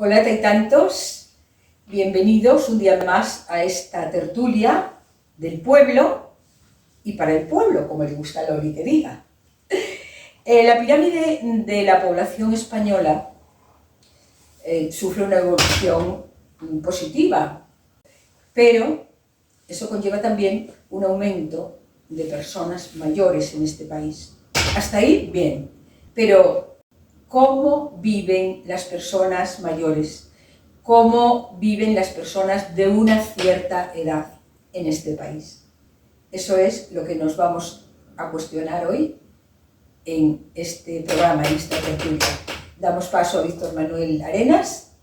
Hola taitantos, bienvenidos un día más a esta tertulia del pueblo y para el pueblo, como le gusta a Loli que diga. La pirámide de la población española sufre una evolución positiva, pero eso conlleva también un aumento de personas mayores en este país. Hasta ahí, bien, pero ¿cómo viven las personas mayores? ¿Cómo viven las personas de una cierta edad en este país? Eso es lo que nos vamos a cuestionar hoy en este programa, en esta tertulia. Damos paso a Víctor Manuel Arenas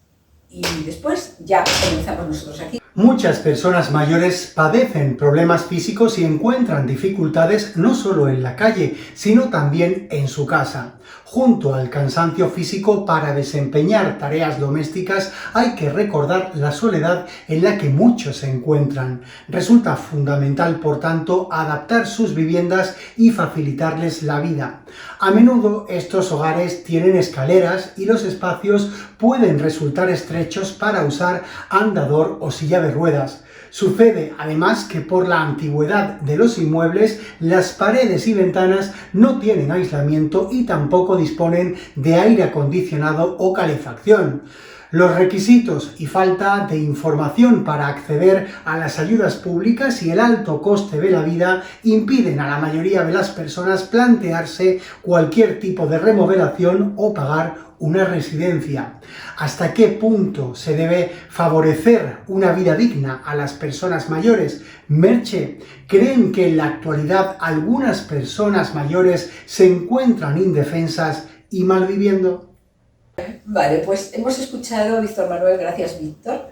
y después ya comenzamos nosotros aquí. Muchas personas mayores padecen problemas físicos y encuentran dificultades no solo en la calle, sino también en su casa. Junto al cansancio físico para desempeñar tareas domésticas hay que recordar la soledad en la que muchos se encuentran. Resulta fundamental, por tanto, adaptar sus viviendas y facilitarles la vida. A menudo estos hogares tienen escaleras y los espacios pueden resultar estrechos para usar andador o silla de ruedas. Sucede además que por la antigüedad de los inmuebles, las paredes y ventanas no tienen aislamiento y tampoco disponen de aire acondicionado o calefacción. Los requisitos y falta de información para acceder a las ayudas públicas y el alto coste de la vida impiden a la mayoría de las personas plantearse cualquier tipo de remodelación o pagar una residencia. ¿Hasta qué punto se debe favorecer una vida digna a las personas mayores? Merche, ¿creen que en la actualidad algunas personas mayores se encuentran indefensas y mal viviendo? Vale, pues hemos escuchado a Víctor Manuel, gracias Víctor,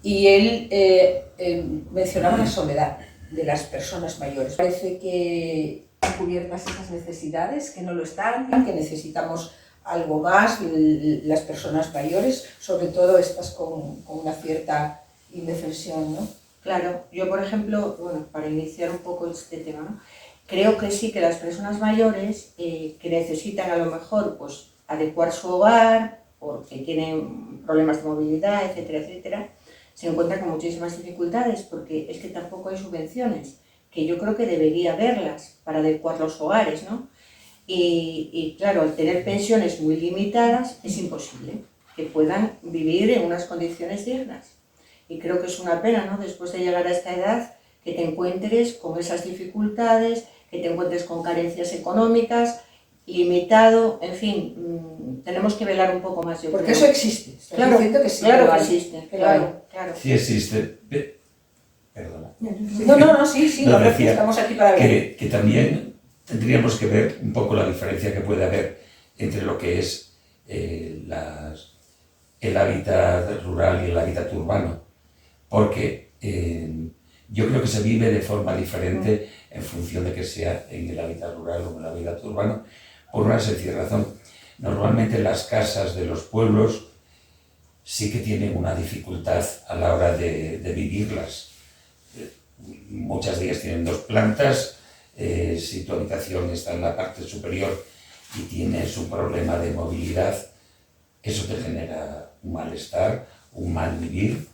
y él mencionaba la soledad de las personas mayores. Parece que han cubiertas esas necesidades, que no lo están, que necesitamos algo más, las personas mayores, sobre todo estas con una cierta indefensión, ¿no? Claro, yo por ejemplo, bueno, para iniciar un poco este tema, ¿no? Creo que sí que las personas mayores que necesitan a lo mejor pues adecuar su hogar, porque tienen problemas de movilidad, etcétera, etcétera, se encuentran con muchísimas dificultades porque es que tampoco hay subvenciones, que yo creo que debería haberlas para adecuar los hogares, ¿no? Y claro, al tener pensiones muy limitadas es imposible que puedan vivir en unas condiciones dignas. Y creo que es una pena, ¿no? Después de llegar a esta edad, que te encuentres con esas dificultades, que te encuentres con carencias económicas, limitado, en fin, tenemos que velar un poco más, yo Porque creo. eso existe. Claro, diciendo que sí, claro que existe, claro. Sí existe. Perdona. No, sí, No, decía, estamos aquí para ver. Que también tendríamos que ver un poco la diferencia que puede haber entre lo que es el hábitat rural y el hábitat urbano, porque yo creo que se vive de forma diferente en función de que sea en el hábitat rural o en el hábitat urbano, por una sencilla razón. Normalmente las casas de los pueblos sí que tienen una dificultad a la hora de vivirlas. Muchas de ellas tienen 2 plantas, si tu habitación está en la parte superior y tienes un problema de movilidad, eso te genera un malestar, un mal vivir,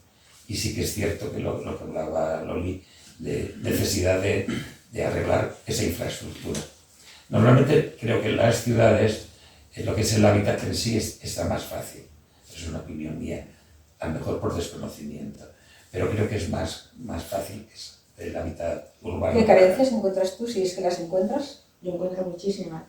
y sí que es cierto que lo que hablaba Loli, de necesidad de arreglar esa infraestructura. Normalmente creo que en las ciudades lo que es el hábitat en sí está más fácil, es una opinión mía, a lo mejor por desconocimiento, pero creo que es más fácil que el hábitat urbano. ¿Qué carencias encuentras tú, si es que las encuentras? Yo encuentro muchísimas.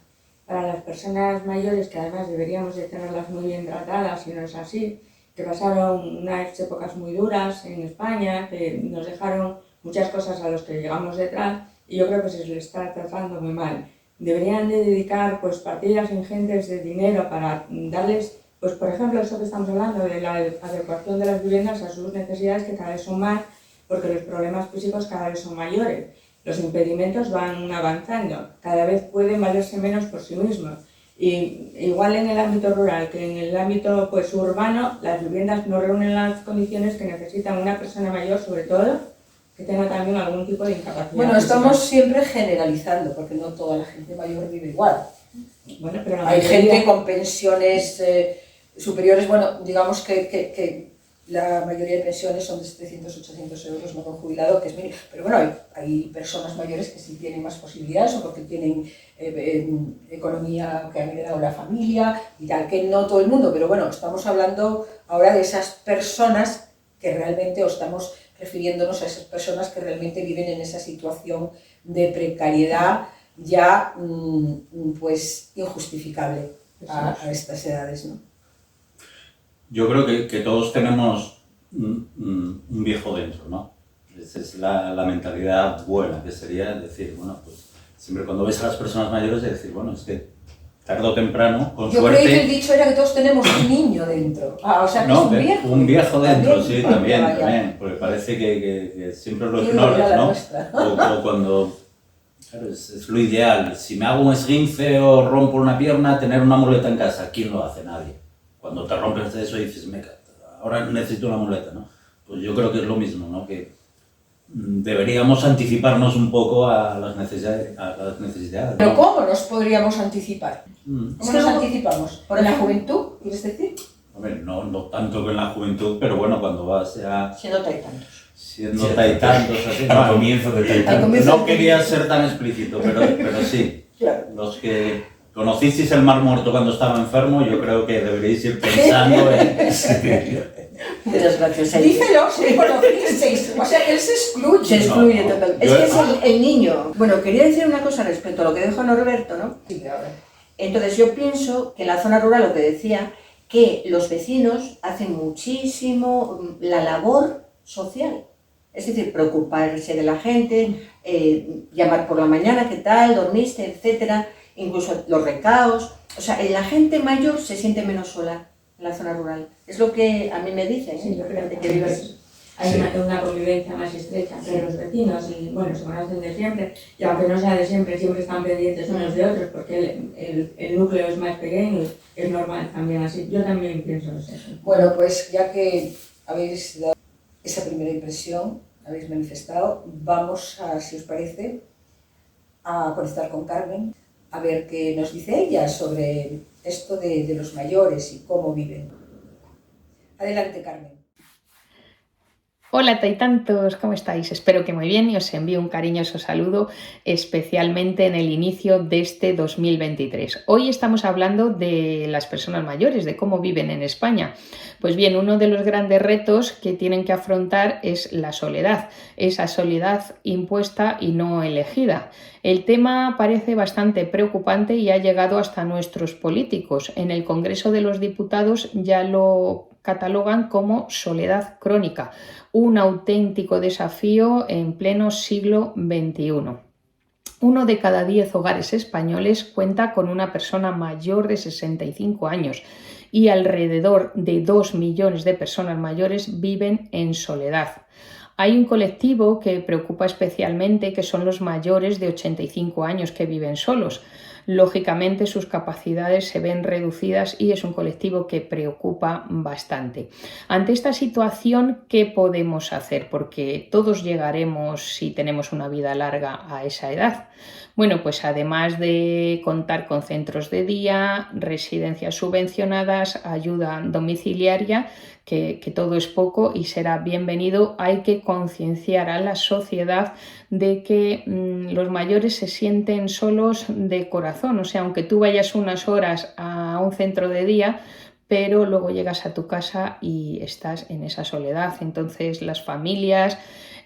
Para las personas mayores, que además deberíamos de tenerlas muy bien tratadas, y no es así, que pasaron unas épocas muy duras en España, que nos dejaron muchas cosas a los que llegamos detrás, y yo creo que se les está tratando muy mal. Deberían de dedicar pues partidas ingentes de dinero para darles, pues por ejemplo, eso que estamos hablando de la adecuación de las viviendas a sus necesidades, que cada vez son más, porque los problemas físicos cada vez son mayores. Los impedimentos van avanzando, cada vez pueden valerse menos por sí mismos. Y igual en el ámbito rural que en el ámbito pues urbano, las viviendas no reúnen las condiciones que necesita una persona mayor, sobre todo que tenga también algún tipo de incapacidad. Bueno, estamos siempre generalizando, porque no toda la gente mayor vive igual. Bueno, pero hay gente con pensiones superiores, bueno, digamos que la mayoría de pensiones son de 700-800 euros, no con jubilado, que es mínimo. Pero bueno, hay personas mayores que sí tienen más posibilidades o porque tienen economía que han heredado la familia y tal, que no todo el mundo, pero bueno, estamos hablando ahora de esas personas que realmente, o estamos refiriéndonos a esas personas que realmente viven en esa situación de precariedad ya pues injustificable a estas edades, ¿no? Yo creo que todos tenemos un viejo dentro, ¿no? Esa es la mentalidad buena, que sería decir, bueno, pues siempre cuando ves a las personas mayores, es decir, bueno, es que tarde o temprano, con Yo suerte... creí que el dicho era que todos tenemos un niño dentro. O sea, que no, es un viejo. Un viejo dentro, ¿También? sí, también, Vaya. también, porque parece que siempre lo Qué ignoras, dura la ¿no? nuestra. O cuando... Claro, es lo ideal. Si me hago un esguince o rompo una pierna, tener una muleta en casa. ¿Quién lo hace? Nadie. Cuando te rompes de eso y dices, ahora necesito una muleta, ¿no? Pues yo creo que es lo mismo, ¿no? Que deberíamos anticiparnos un poco a las necesidades. Pero ¿no? ¿cómo nos podríamos anticipar? ¿Cómo Es que nos luego, anticipamos? por ¿En la ejemplo, juventud, quieres decir? Hombre, no tanto que en la juventud, pero bueno, cuando vas ya siendo tantos. siendo taitantos, así. Al No, comienzo de Al Taitán. comienzo. no quería ser tan explícito, pero sí. Claro. Los que conocisteis el Mar Muerto cuando estaba enfermo, yo creo que deberíais ir pensando en... Muchas gracias. Díselo, si conocisteis. O sea, él se excluye. Se excluye No, totalmente. yo- Es que es el niño. Bueno, quería decir una cosa respecto a lo que dijo Norberto, ¿no? Sí, ahora. Entonces yo pienso que en la zona rural, lo que decía, que los vecinos hacen muchísimo la labor social. Es decir, preocuparse de la gente, llamar por la mañana, ¿qué tal? ¿Dormiste? Etcétera. Incluso los recaos. O sea, la gente mayor se siente menos sola en la zona rural. Es lo que a mí me dicen, Sí, yo creo de que vive vives. así. Hay Sí. una convivencia más estrecha entre los vecinos y, bueno, se conocen de siempre, y aunque no sea de siempre, siempre están pendientes unos de otros porque el núcleo es más pequeño y es normal también así. Yo también pienso eso. Bueno, pues ya que habéis dado esa primera impresión, habéis manifestado, vamos a, si os parece, a conectar con Carmen, a ver qué nos dice ella sobre esto de los mayores y cómo viven. Adelante, Carmen. Hola Taitantos, ¿cómo estáis? Espero que muy bien y os envío un cariñoso saludo, especialmente en el inicio de este 2023. Hoy estamos hablando de las personas mayores, de cómo viven en España. Pues bien, uno de los grandes retos que tienen que afrontar es la soledad, esa soledad impuesta y no elegida. El tema parece bastante preocupante y ha llegado hasta nuestros políticos. En el Congreso de los Diputados ya lo catalogan como soledad crónica, un auténtico desafío en pleno siglo XXI. 1 de cada 10 hogares españoles cuenta con una persona mayor de 65 años y alrededor de 2 millones de personas mayores viven en soledad. Hay un colectivo que preocupa especialmente, que son los mayores de 85 años que viven solos. Lógicamente sus capacidades se ven reducidas y es un colectivo que preocupa bastante. Ante esta situación, ¿qué podemos hacer? Porque todos llegaremos, si tenemos una vida larga, a esa edad. Bueno, pues además de contar con centros de día, residencias subvencionadas, ayuda domiciliaria, que todo es poco y será bienvenido, hay que concienciar a la sociedad de que los mayores se sienten solos de corazón. O sea, aunque tú vayas unas horas a un centro de día, pero luego llegas a tu casa y estás en esa soledad. Entonces las familias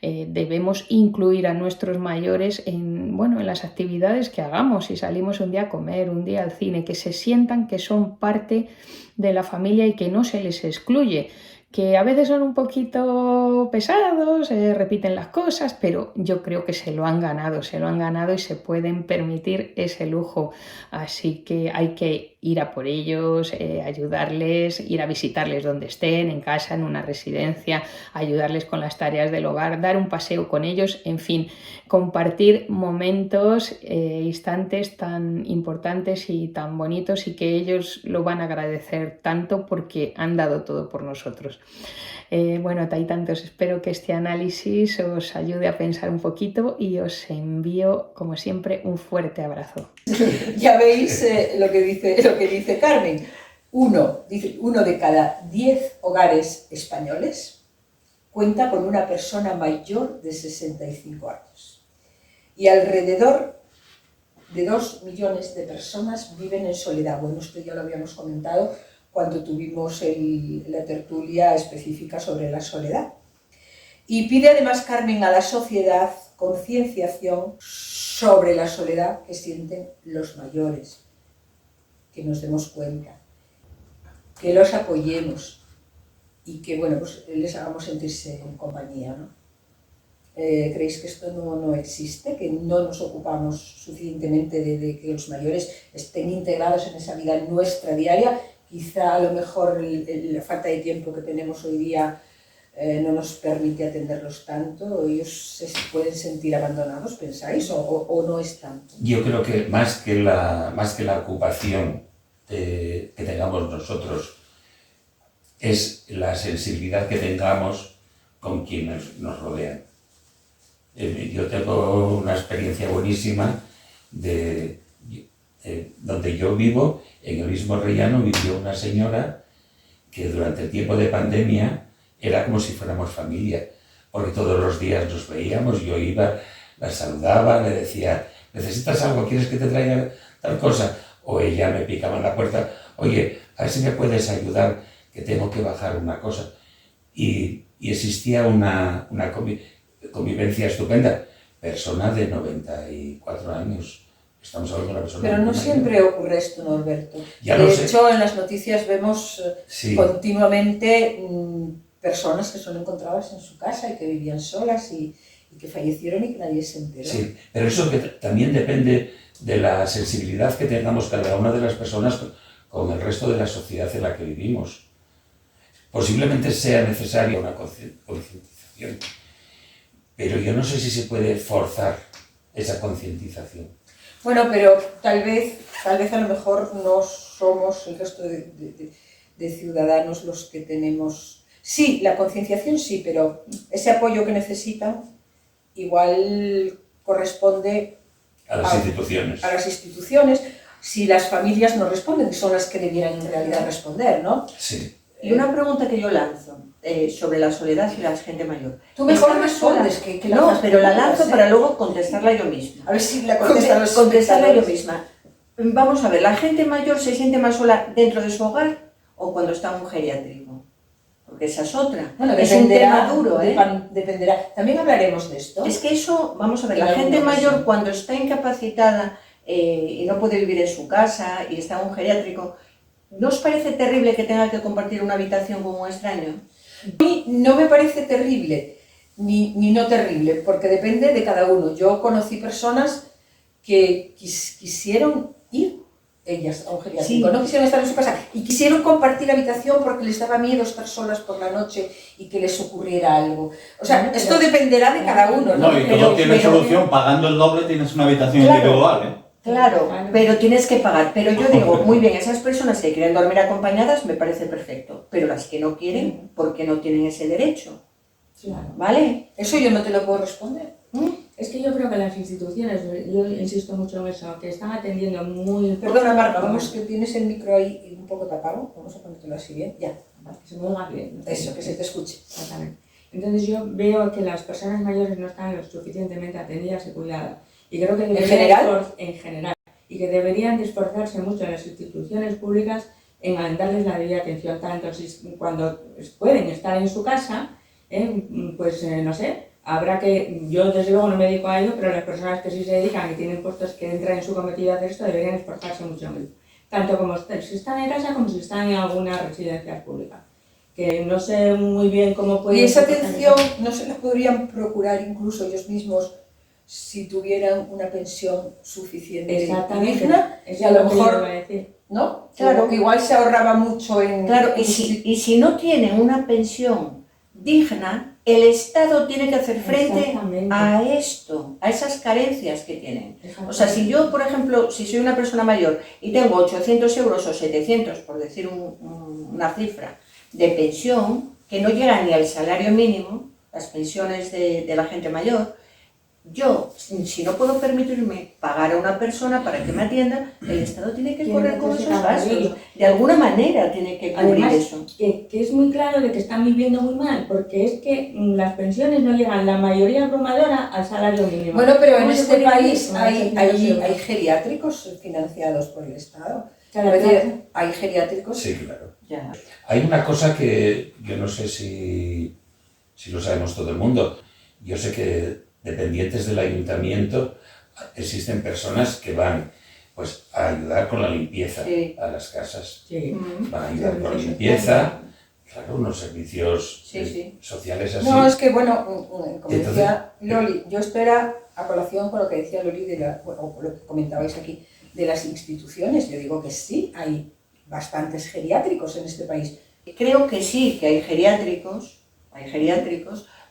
debemos incluir a nuestros mayores en las actividades que hagamos. Si salimos un día a comer, un día al cine, que se sientan que son parte de la familia y que no se les excluye. Que a veces son un poquito pesados, repiten las cosas, pero yo creo que se lo han ganado y se pueden permitir ese lujo. Así que hay que ir a por ellos, ayudarles, ir a visitarles donde estén, en casa, en una residencia, ayudarles con las tareas del hogar, dar un paseo con ellos, en fin, compartir momentos, instantes tan importantes y tan bonitos y que ellos lo van a agradecer tanto porque han dado todo por nosotros. Taitantos, espero que este análisis os ayude a pensar un poquito y os envío, como siempre, un fuerte abrazo. Ya veis lo que dice Carmen. uno de cada 10 hogares españoles cuenta con una persona mayor de 65 años. Y alrededor de 2 millones de personas viven en soledad. Bueno, esto ya lo habíamos comentado cuando tuvimos la tertulia específica sobre la soledad. Y pide además Carmen a la sociedad concienciación sobre la soledad que sienten los mayores, que nos demos cuenta, que los apoyemos y que, bueno, pues les hagamos sentirse en compañía, ¿no? ¿Creéis que esto no existe? ¿Que no nos ocupamos suficientemente de que los mayores estén integrados en esa vida nuestra diaria? Quizá a lo mejor la falta de tiempo que tenemos hoy día no nos permite atenderlos tanto. ¿Ellos se pueden sentir abandonados, pensáis, o no es tanto? Yo creo que más que la ocupación que tengamos nosotros, es la sensibilidad que tengamos con quienes nos rodean. Yo tengo una experiencia buenísima donde yo vivo, en el mismo Rellano vivió una señora que durante el tiempo de pandemia era como si fuéramos familia, porque todos los días nos veíamos, yo iba, la saludaba, le decía, ¿necesitas algo? ¿Quieres que te traiga tal cosa? O ella me picaba en la puerta, oye, a ver si me puedes ayudar, que tengo que bajar una cosa. Y existía una convivencia estupenda. Persona de 94 años. Estamos hablando de una persona. Pero no siempre ocurre esto, Norberto. De hecho, en las noticias vemos continuamente personas que son encontradas en su casa y que vivían solas y que fallecieron y que nadie se enteró. Sí, pero eso que también depende de la sensibilidad que tengamos cada una de las personas con el resto de la sociedad en la que vivimos. Posiblemente sea necesaria una concientización, pero yo no sé si se puede forzar esa concientización. Bueno, pero tal vez a lo mejor no somos el resto de ciudadanos los que tenemos... Sí, la concienciación sí, pero ese apoyo que necesitan igual corresponde a las instituciones. A las instituciones, si las familias no responden, que son las que debieran en realidad responder, ¿no? Sí. Y una pregunta que yo lanzo sobre la soledad y la gente mayor. Tú mejor respondes que la no, pero la lanzo para luego contestarla yo misma. A ver si la contestas. Contestarla yo misma. Vamos a ver, ¿la gente mayor se siente más sola dentro de su hogar o cuando está en un geriátrico? Porque esa es otra. Bueno, es un tema duro, dependerá. También hablaremos de esto. Es que eso, vamos a ver, la gente mayor cuando está incapacitada y no puede vivir en su casa y está en un geriátrico, ¿no os parece terrible que tenga que compartir una habitación con un extraño? A mí no me parece terrible, ni no terrible, porque depende de cada uno. Yo conocí personas que quisieron ir, ellas, a un geriátrico, no quisieron estar en su casa, y quisieron compartir habitación porque les daba miedo estar solas por la noche y que les ocurriera algo. O sea, esto dependerá de cada uno, ¿no? No, y todo tiene solución, pagando el doble tienes una habitación individual, ¿eh? Claro, pero tienes que pagar. Pero yo digo, muy bien, esas personas que quieren dormir acompañadas me parece perfecto, pero las que no quieren, ¿por qué no tienen ese derecho? Claro. ¿Vale? Eso yo no te lo puedo responder. Es que yo creo que las instituciones, yo insisto mucho en eso, que están atendiendo muy... Perdona, Marta, vamos, que tienes el micro ahí un poco tapado, vamos a ponértelo así bien, ya. Que se me oiga bien. Eso, que se te escuche. Exactamente. Entonces yo veo que las personas mayores no están lo suficientemente atendidas y cuidadas. Y creo que en general, y que deberían de esforzarse mucho en las instituciones públicas en darles la debida atención, tanto si cuando pueden estar en su casa, pues no sé, habrá que, yo desde luego no me dedico a ello, pero las personas que sí se dedican y tienen puestos que entran en su cometido a hacer esto deberían esforzarse mucho en ello. Tanto como si están en casa como si están en alguna residencia pública. Que no sé muy bien cómo pueden... Y esa atención no se la podrían procurar incluso ellos mismos si tuvieran una pensión suficiente y digna, y a lo mejor, ¿no? Claro, igual se ahorraba mucho en... Claro, y si no tienen una pensión digna, el Estado tiene que hacer frente a esto, a esas carencias que tienen. O sea, si yo, por ejemplo, si soy una persona mayor y tengo 800 euros o 700, por decir una cifra, de pensión, que no llega ni al salario mínimo, las pensiones de la gente mayor, yo, si no puedo permitirme pagar a una persona para que me atienda, el Estado tiene que correr con esos gastos. De alguna manera tiene que cubrir Además, eso. Que es muy claro de que están viviendo muy mal, porque es que las pensiones no llegan, la mayoría abrumadora, al salario mínimo. Bueno, pero en ¿Cómo se este puede país vivir con 800 euros? hay geriátricos financiados por el Estado. Claro, Es decir, claro. hay geriátricos. Sí, claro. Ya. Hay una cosa que yo no sé si lo sabemos todo el mundo. Yo sé que dependientes del ayuntamiento existen personas que van pues a ayudar con la limpieza Sí. a las casas. Sí. Van a ayudar con la Servicios limpieza, claro, unos servicios Sí, sí. sociales así. No, es que bueno, como Entonces, decía Loli, yo esto era a colación con lo que decía Loli, o con lo que comentabais aquí, de las instituciones. Yo digo que sí, hay bastantes geriátricos en este país. Creo que sí, que hay geriátricos,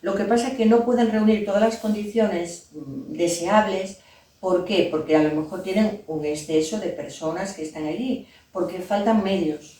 lo que pasa es que no pueden reunir todas las condiciones deseables. ¿Por qué? Porque a lo mejor tienen un exceso de personas que están allí, porque faltan medios.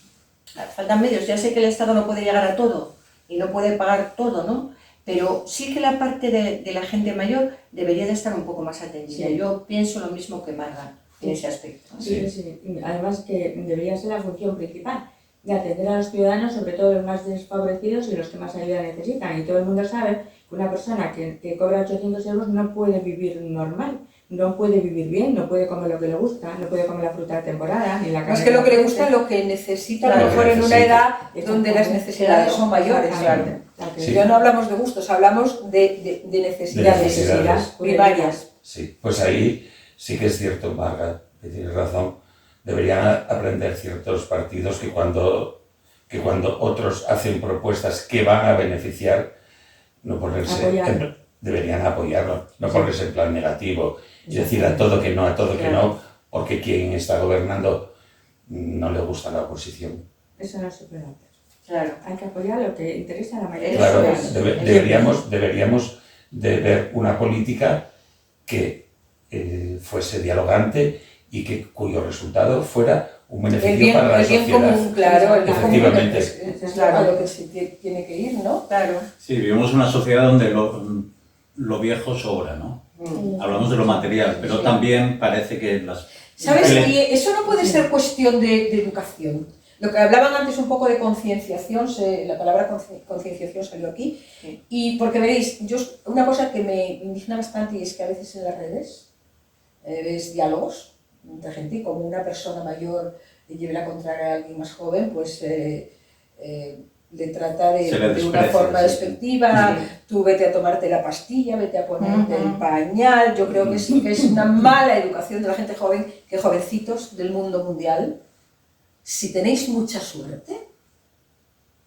Ya sé que el Estado no puede llegar a todo y no puede pagar todo, ¿no? Pero sí que la parte de la gente mayor debería de estar un poco más atendida. Sí. Yo pienso lo mismo que Marga en ese aspecto, ¿no? Sí, sí. Además que debería ser la función principal de atender a los ciudadanos, sobre todo los más desfavorecidos y los que más ayuda necesitan. Y todo el mundo sabe que una persona que cobra 800 euros no puede vivir normal, no puede vivir bien, no puede comer lo que le gusta, no puede comer la fruta de temporada, ni la carne. Más que lo que le gusta, lo que necesita, a Claro, lo mejor en una necesita. edad donde las necesidades son mayores. Claro. Sí. Ya no hablamos de gustos, hablamos de necesidades, necesidades. primarias. Sí, pues ahí sí que es cierto, Marga, que tienes razón. Deberían aprender ciertos partidos que cuando otros hacen propuestas que van a beneficiar, no ponerse Apoyarlo. deberían apoyarlo, no ponerse en plan negativo y decir a todo que no, que no, porque quien está gobernando no le gusta la oposición. Eso no se puede hacer. Claro. Hay que apoyar lo que interesa a la mayoría. Eso Claro, es. deberíamos de ver una política que fuese dialogante y cuyo resultado fuera un beneficio para la El bien sociedad. común, claro, el bien común Efectivamente. es claro, a lo que se tiene que ir, ¿no? Claro. Sí, vivimos en una sociedad donde lo viejo sobra, ¿no? Hablamos de lo material, pero Sí. también parece que las... ¿Sabes? que le- Y eso no puede ser cuestión de educación. Lo que hablaban antes un poco de concienciación, la palabra concienciación salió aquí, Sí. y porque veréis, una cosa que me indigna bastante y es que a veces en las redes ves diálogos entre gente y como una persona mayor lleve la contraria a alguien más joven, pues le trata Se le de una desprecia, forma sí. despectiva, tú vete a tomarte la pastilla, vete a ponerte el pañal. Yo creo que sí que es una mala educación de la gente joven, que jovencitos del mundo mundial, si tenéis mucha suerte,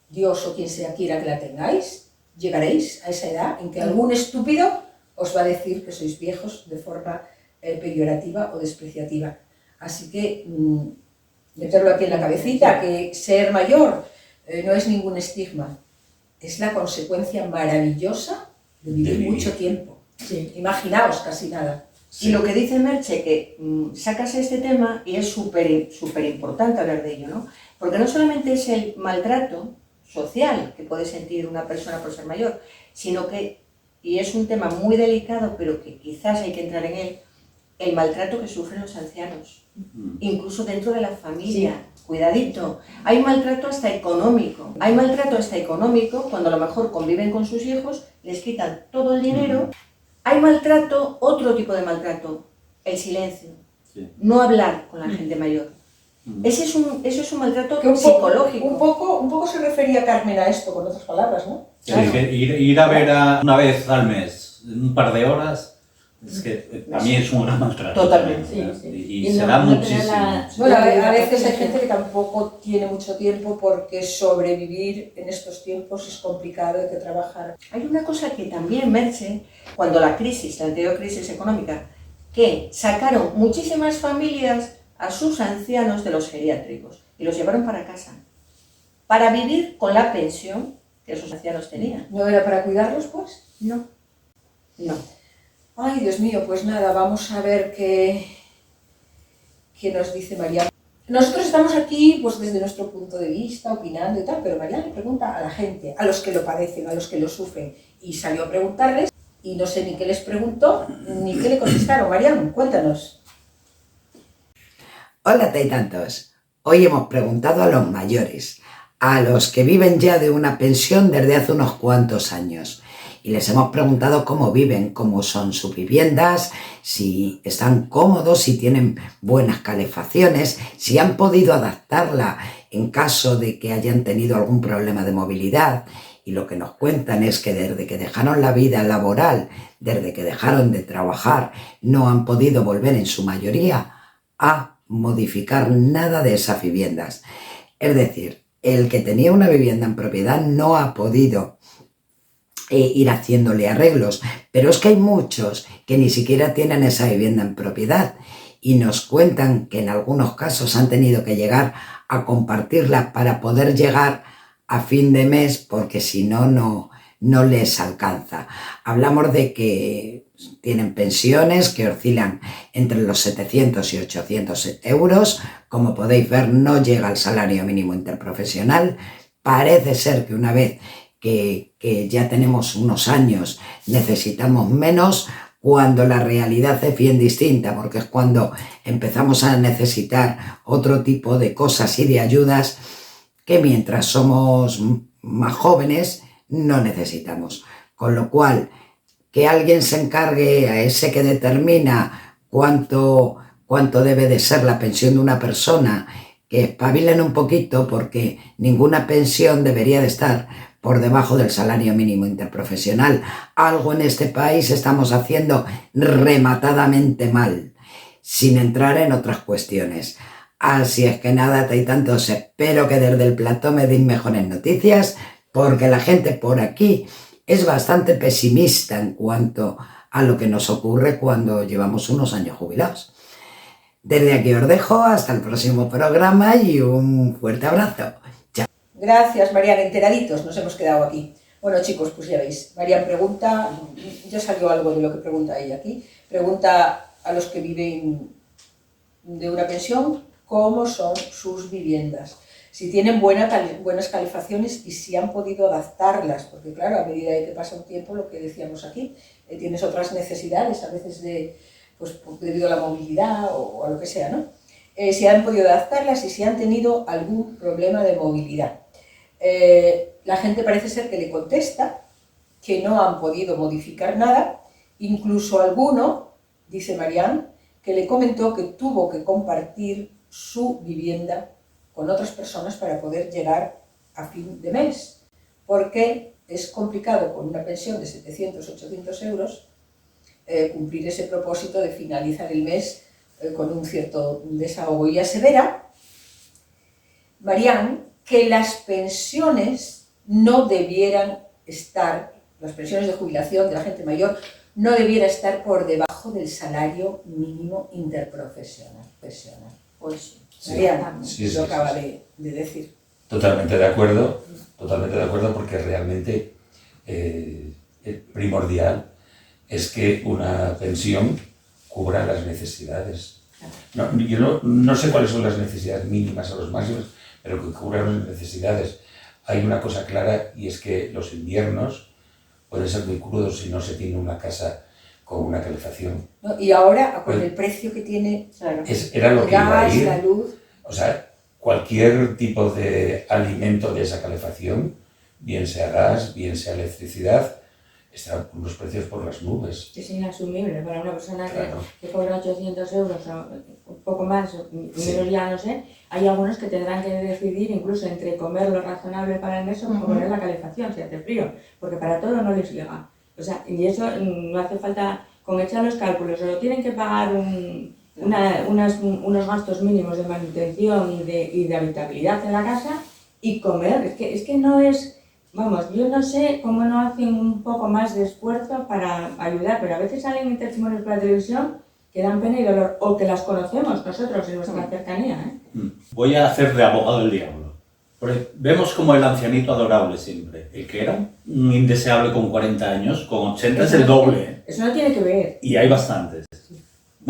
Dios o quien sea quiera que la tengáis, llegaréis a esa edad en que algún estúpido os va a decir que sois viejos de forma peyorativa o despreciativa. Así que meterlo aquí en la cabecita, que ser mayor no es ningún estigma, es la consecuencia maravillosa de vivir mucho tiempo. Sí. Imaginaos casi nada. Y lo que dice Merche, que sacas este tema y es súper importante hablar de ello, ¿no? Porque no solamente es el maltrato social que puede sentir una persona por ser mayor, sino que, y es un tema muy delicado, pero que quizás hay que entrar en él, el maltrato que sufren los ancianos, incluso dentro de la familia. Sí. Cuidadito, hay maltrato hasta económico. Hay maltrato hasta económico cuando a lo mejor conviven con sus hijos, les quitan todo el dinero. Hay maltrato, otro tipo de maltrato, el silencio. Sí. No hablar con la gente mayor. Eso es un maltrato que psicológico. Un poco se refería Carmen a esto, con otras palabras, ¿no? Sí, claro. Que ir a ver una vez al mes, un par de horas, es que a mí es un gran maltrato. Totalmente. Sí. Y se da muchísimo. Bueno, a veces hay gente que tampoco tiene mucho tiempo porque sobrevivir en estos tiempos es complicado, hay que trabajar. Hay una cosa que también, Merche, cuando la anterior crisis económica, que sacaron muchísimas familias a sus ancianos de los geriátricos y los llevaron para casa, para vivir con la pensión que esos ancianos tenían. ¿No era para cuidarlos, pues? No. Ay, Dios mío, pues nada, vamos a ver qué nos dice María. Nosotros estamos aquí pues desde nuestro punto de vista, opinando y tal, pero María le pregunta a la gente, a los que lo padecen, a los que lo sufren, y salió a preguntarles y no sé ni qué les preguntó ni qué le contestaron. Marian, cuéntanos. Hola, Taitantos. Hoy hemos preguntado a los mayores, a los que viven ya de una pensión desde hace unos cuantos años. Y les hemos preguntado cómo viven, cómo son sus viviendas, si están cómodos, si tienen buenas calefacciones, si han podido adaptarla en caso de que hayan tenido algún problema de movilidad. Y lo que nos cuentan es que desde que dejaron la vida laboral, desde que dejaron de trabajar, no han podido volver en su mayoría a modificar nada de esas viviendas. Es decir, el que tenía una vivienda en propiedad no ha podido ir haciéndole arreglos, pero es que hay muchos que ni siquiera tienen esa vivienda en propiedad y nos cuentan que en algunos casos han tenido que llegar a compartirla para poder llegar a fin de mes, porque si no, no les alcanza. Hablamos de que tienen pensiones que oscilan entre los 700 y 800 euros. Como podéis ver, no llega al salario mínimo interprofesional. Parece ser que una vez que ya tenemos unos años necesitamos menos, cuando la realidad es bien distinta, porque es cuando empezamos a necesitar otro tipo de cosas y de ayudas que mientras somos más jóvenes no necesitamos. Con lo cual, que alguien se encargue, a ese que determina cuánto debe de ser la pensión de una persona, que espabilen un poquito, porque ninguna pensión debería de estar por debajo del salario mínimo interprofesional. Algo en este país estamos haciendo rematadamente mal, sin entrar en otras cuestiones. Así es que nada, Taitantos, espero que desde el plató me deis mejores noticias, porque la gente por aquí es bastante pesimista en cuanto a lo que nos ocurre cuando llevamos unos años jubilados. Desde aquí os dejo, hasta el próximo programa y un fuerte abrazo. Chao. Gracias, Marian, enteraditos, nos hemos quedado aquí. Bueno, chicos, pues ya veis, Marian pregunta, ya salió algo de lo que pregunta ella aquí, pregunta a los que viven de una pensión cómo son sus viviendas, si tienen buenas calefacciones y si han podido adaptarlas, porque claro, a medida de que pasa un tiempo, lo que decíamos aquí, tienes otras necesidades, a veces pues, debido a la movilidad o a lo que sea, ¿no? Si han podido adaptarlas y si han tenido algún problema de movilidad. La gente parece ser que le contesta que no han podido modificar nada, incluso alguno, dice Marian, que le comentó que tuvo que compartir su vivienda con otras personas para poder llegar a fin de mes, porque es complicado con una pensión de 700 o 800 euros cumplir ese propósito de finalizar el mes con un cierto desahogo. Y asevera Marian que las pensiones no debieran estar, las pensiones de jubilación de la gente mayor, no debiera estar por debajo del salario mínimo interprofesional. Pues Marian lo acaba de decir. Totalmente de acuerdo porque realmente primordial es que una pensión cubra las necesidades. No, yo no sé cuáles son las necesidades mínimas o los máximos, pero que cubra las necesidades. Hay una cosa clara y es que los inviernos pueden ser muy crudos si no se tiene una casa con una calefacción. No, y ahora, con el precio que tiene, claro, era lo que iba a ir. La luz. O sea, cualquier tipo de alimento de esa calefacción, bien sea gas, bien sea electricidad, están con los precios por las nubes. Es inasumible para una persona Claro. que cobra 800 euros o un poco más, o menos Sí. ya no sé. Hay algunos que tendrán que decidir incluso entre comer lo razonable para el mes o poner la calefacción si hace frío, porque para todo no les llega. O sea, y eso no hace falta con echar los cálculos, solo tienen que pagar unos gastos mínimos de manutención y de habitabilidad en la casa y comer. Es que no es... Vamos, yo no sé cómo no hacen un poco más de esfuerzo para ayudar, pero a veces salen testimonios por la televisión que dan pena y dolor, o que las conocemos nosotros en nuestra cercanía, ¿eh? Voy a hacer de abogado del diablo. Porque vemos como el ancianito adorable siempre, el que era un indeseable con 40 años, con 80 es el doble, ¿eh? Eso no tiene que ver. Y hay bastantes.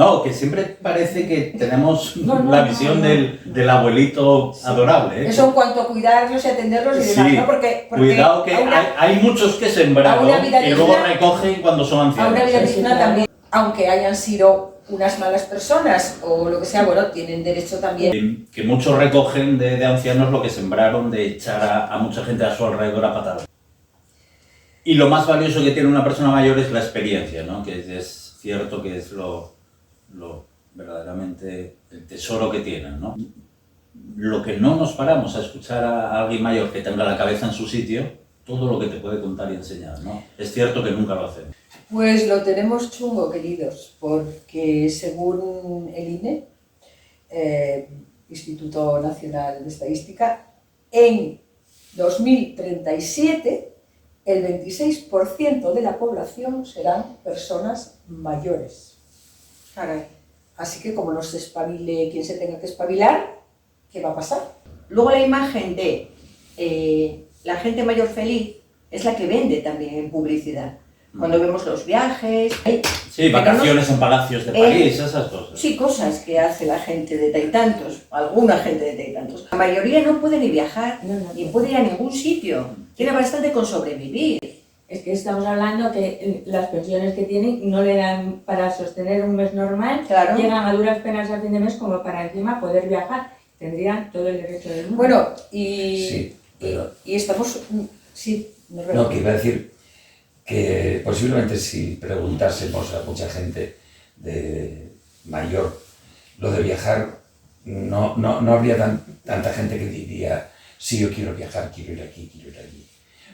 No, que siempre parece que tenemos No, la visión del abuelito adorable. Eso en cuanto a cuidarlos y atenderlos y demás, Sí. ¿no? Porque Cuidado que hay muchos que sembraron a una vida y luego digna- recogen cuando son a ancianos. una vida Sí, sí, digna claro. también, aunque hayan sido unas malas personas o lo que sea, bueno, tienen derecho también. Que muchos recogen de ancianos lo que sembraron de echar a mucha gente a su alrededor a patadas. Y lo más valioso que tiene una persona mayor es la experiencia, ¿no? Que es cierto que es lo verdaderamente el tesoro que tienen, ¿no? Lo que no nos paramos a escuchar a alguien mayor que tenga la cabeza en su sitio, todo lo que te puede contar y enseñar, ¿no? Es cierto que nunca lo hacemos. Pues lo tenemos chungo, queridos, porque según el INE, Instituto Nacional de Estadística, en 2037 el 26% de la población serán personas mayores. Caray. Así que como no se espabile quien se tenga que espabilar, ¿qué va a pasar? Luego la imagen de la gente mayor feliz es la que vende también en publicidad. Cuando vemos los viajes, Sí, vacaciones en palacios de París, esas cosas. sí, cosas que hace la gente de taitantos, alguna gente de taitantos. La mayoría no puede ni viajar, No. ni puede ir a ningún sitio. Tiene bastante con sobrevivir. Es que estamos hablando que las pensiones que tienen no le dan para sostener un mes normal, Claro. llegan a duras penas al fin de mes como para encima poder viajar. Tendrían todo el derecho del mundo. Bueno, y, Sí, pero- y estamos... Sí, nos No, que iba a decir que posiblemente si preguntásemos a mucha gente de mayor lo de viajar, no habría tanta gente que diría, sí, yo quiero viajar, quiero ir aquí, quiero ir allí.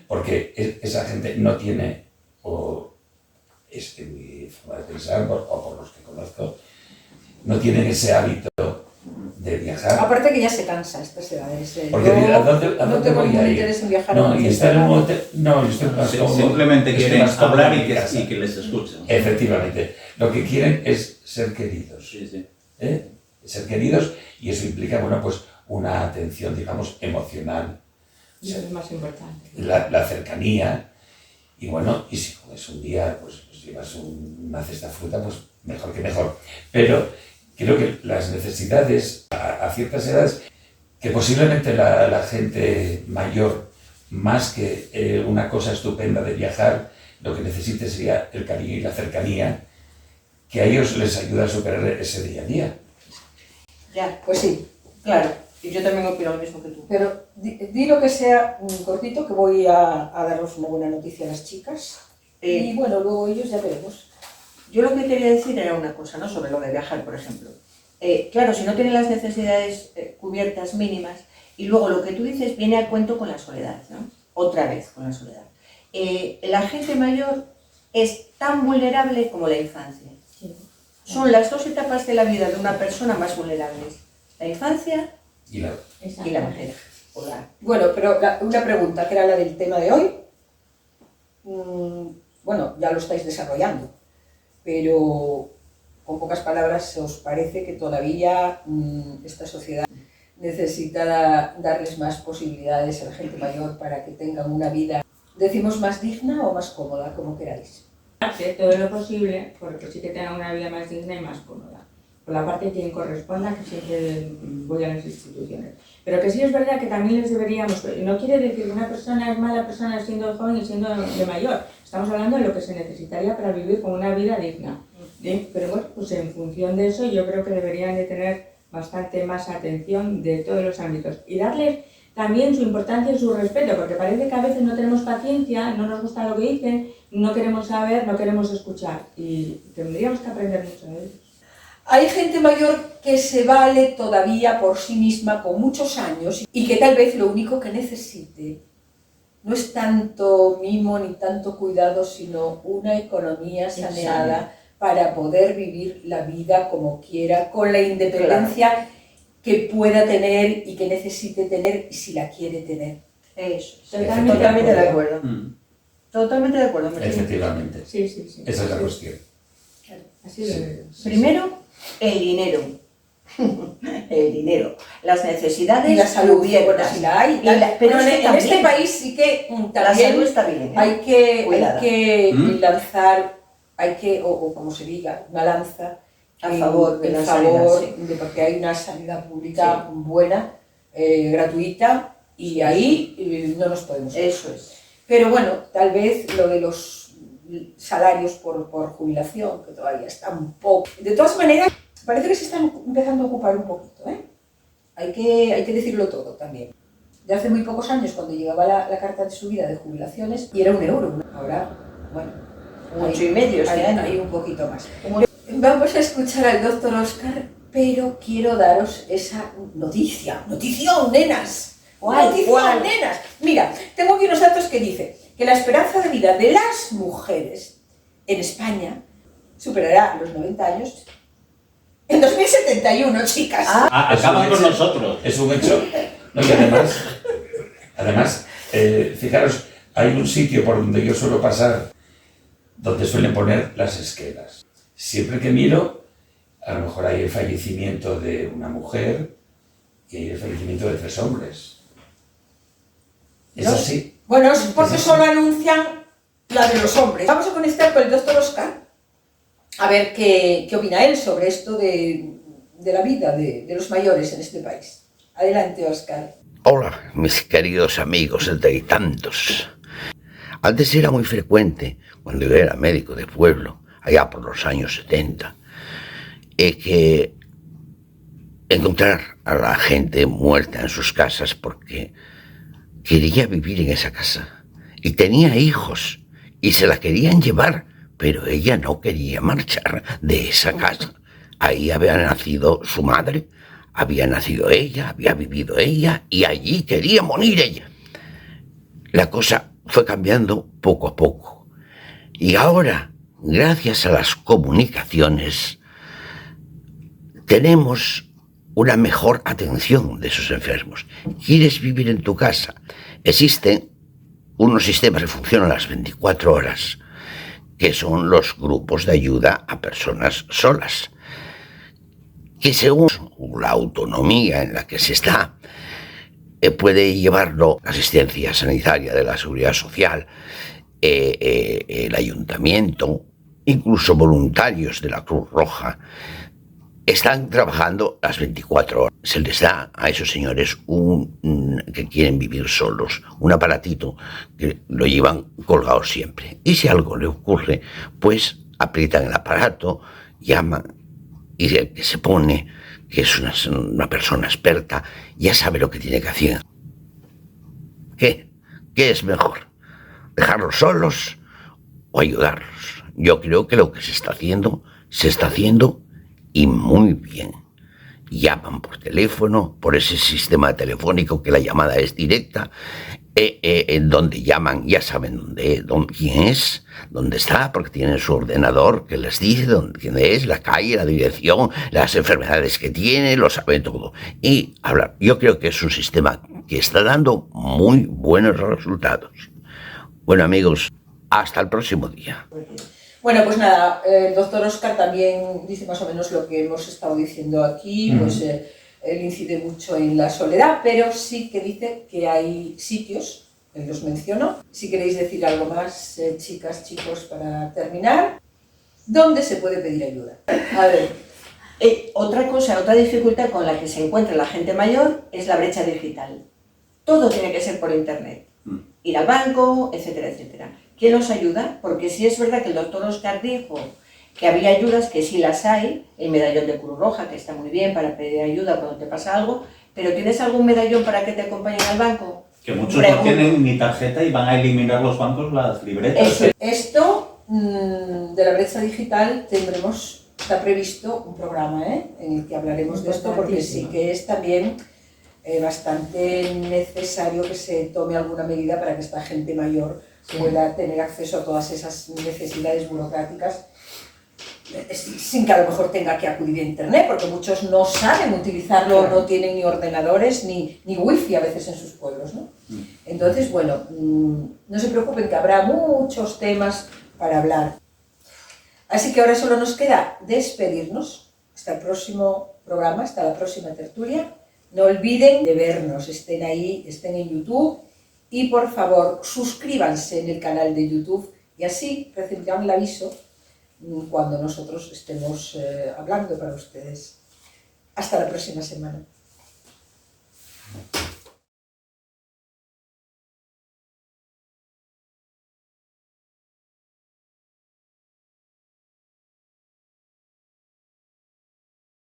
Porque esa gente no tiene, o es mi forma de pensar, o por los que conozco, no tienen ese hábito de viajar. Aparte que ya se cansa a estas edades. Porque Yo ¿a dónde no tengo voy ningún a ir? interés en viajar. No, a y estar en un hotel, no, yo estoy más cómodo. Simplemente estoy quieren más cómodo hablar en y mi que, casa. y que les escuchen. Efectivamente, lo que quieren es ser queridos. Sí, sí. ¿eh? Ser queridos, y eso implica, bueno, pues una atención, digamos, emocional, Eso es más importante. la cercanía, y bueno, y si es un día, pues llevas una cesta de fruta, pues mejor que mejor. Pero creo que las necesidades a ciertas edades, que posiblemente la gente mayor, más que una cosa estupenda de viajar, lo que necesite sería el cariño y la cercanía, que a ellos les ayuda a superar ese día a día. Ya, Pues sí, claro. Y yo también opino lo mismo que tú. pero di lo que sea cortito, que voy a daros una buena noticia a las chicas. Y bueno, luego ellos ya veremos. Yo lo que quería decir era una cosa, ¿no? Sobre lo de viajar, por ejemplo. Claro, si no tienen las necesidades cubiertas mínimas, y luego lo que tú dices viene a cuento con la soledad, ¿no? Otra vez con la soledad. La gente mayor es tan vulnerable como la infancia. Sí. Son las dos etapas de la vida de una persona más vulnerables. La infancia Y la, y la vejez. O la- Bueno, pero una pregunta, que era la del tema de hoy. Bueno, ya lo estáis desarrollando, pero con pocas palabras, ¿os parece que todavía esta sociedad necesita darles más posibilidades a la gente mayor para que tengan una vida, decimos, más digna o más cómoda, como queráis? Hacer todo lo posible porque sí que tengan una vida más digna y más cómoda. Por la parte de quien corresponda, que siempre voy a las instituciones. Pero que sí es verdad que también les deberíamos, no quiere decir que una persona es mala persona siendo joven y siendo de mayor. Estamos hablando de lo que se necesitaría para vivir con una vida digna. Pero bueno, pues en función de eso yo creo que deberían de tener bastante más atención de todos los ámbitos. Y darles también su importancia y su respeto, porque parece que a veces no tenemos paciencia, no nos gusta lo que dicen, no queremos saber, no queremos escuchar. Y tendríamos que aprender mucho de ellos. Hay gente mayor que se vale todavía por sí misma con muchos años y que tal vez lo único que necesite no es tanto mimo ni tanto cuidado, sino una economía saneada para poder vivir la vida como quiera, con la independencia que pueda tener y que necesite tener y si la quiere tener. Eso. Totalmente de acuerdo. Mm. Totalmente de acuerdo. Mercedes. efectivamente, Sí, sí, sí. esa es la cuestión. Así lo veo. Primero, el dinero. El dinero. Las necesidades Y la salud, cubiertas. bueno, si la hay. Y pero Pero es que en este también país sí que la también salud está bien. ¿eh? hay que Cuidada. lanzar, o como se diga, una lanza A favor de en la favor sanidad, sí. de porque hay una sanidad pública buena, gratuita, y ahí no nos podemos. Eso es. Pero bueno, tal vez lo de los salarios por jubilación, que todavía está un poco... De todas maneras, parece que se están empezando a ocupar un poquito, ¿eh? Hay que decirlo todo también. De hace muy pocos años, cuando llegaba la carta de subida de jubilaciones, y era €1, ¿no? Ahora, bueno, 8,5 este año. hay un poquito más. Vamos a escuchar al doctor Óscar, pero quiero daros esa noticia. ¡Notición, nenas! ¡Notición, nenas! Mira, tengo aquí unos datos que dice que la esperanza de vida de las mujeres en España superará los 90 años en 2071, chicas. Acaban con nosotros. Es un hecho. No, y además, fijaros, hay un sitio por donde yo suelo pasar donde suelen poner las esquelas. Siempre que miro, a lo mejor hay el fallecimiento de una mujer y hay el fallecimiento de 3 hombres. ¿Es así? Bueno, es porque solo anuncian la de los hombres. Vamos a conectar con el doctor Óscar a ver qué opina él sobre esto de la vida de los mayores en este país. Adelante, Óscar. Hola, mis queridos amigos de tantos. Antes era muy frecuente, cuando yo era médico de pueblo, allá por los años 70, que encontrar a la gente muerta en sus casas porque quería vivir en esa casa y tenía hijos y se la querían llevar, pero ella no quería marchar de esa casa. Ahí había nacido su madre, había nacido ella, había vivido ella y allí quería morir ella. La cosa fue cambiando poco a poco y ahora, gracias a las comunicaciones, tenemos una mejor atención de esos enfermos. ¿Quieres vivir en tu casa? Existen unos sistemas que funcionan las 24 horas, que son los grupos de ayuda a personas solas, que según la autonomía en la que se está, puede llevarlo la asistencia sanitaria de la Seguridad Social, el ayuntamiento, incluso voluntarios de la Cruz Roja, están trabajando las 24 horas. Se les da a esos señores que quieren vivir solos, un aparatito que lo llevan colgado siempre. Y si algo le ocurre, pues aprietan el aparato, llaman, y el que se pone, que es una persona experta, ya sabe lo que tiene que hacer. ¿Qué es mejor? ¿Dejarlos solos o ayudarlos? Yo creo que lo que se está haciendo y muy bien. Llaman por teléfono, por ese sistema telefónico que la llamada es directa, en donde llaman ya saben quién es, dónde está, porque tienen su ordenador que les dice quién es, la calle, la dirección, las enfermedades que tiene, lo saben todo. Y hablar. Yo creo que es un sistema que está dando muy buenos resultados. Bueno, amigos, hasta el próximo día. Bueno, pues nada, el doctor Óscar también dice más o menos lo que hemos estado diciendo aquí, pues él incide mucho en la soledad, pero sí que dice que hay sitios, él los mencionó. Si queréis decir algo más, chicas, chicos, para terminar, ¿dónde se puede pedir ayuda? A ver. Otra dificultad con la que se encuentra la gente mayor es la brecha digital. Todo tiene que ser por internet, ir al banco, etcétera, etcétera. ¿Quién los ayuda? Porque sí es verdad que el doctor Óscar dijo que había ayudas, que sí las hay, el medallón de Cruz Roja, que está muy bien para pedir ayuda cuando te pasa algo, pero ¿tienes algún medallón para que te acompañen al banco? Que muchos no tienen ni tarjeta y van a eliminar los bancos las libretas. Esto de la brecha digital está previsto un programa en el que hablaremos de esto, porque sí que es también bastante necesario que se tome alguna medida para que esta gente mayor pueda tener acceso a todas esas necesidades burocráticas sin que a lo mejor tenga que acudir a internet, porque muchos no saben utilizarlo, claro. No tienen ni ordenadores ni wifi a veces en sus pueblos, ¿no? Entonces, bueno, no se preocupen que habrá muchos temas para hablar. Así que ahora solo nos queda despedirnos hasta el próximo programa, hasta la próxima tertulia. No olviden de vernos, estén ahí, estén en YouTube. Y por favor, suscríbanse en el canal de YouTube y así recibirán el aviso cuando nosotros estemos hablando para ustedes. Hasta la próxima semana.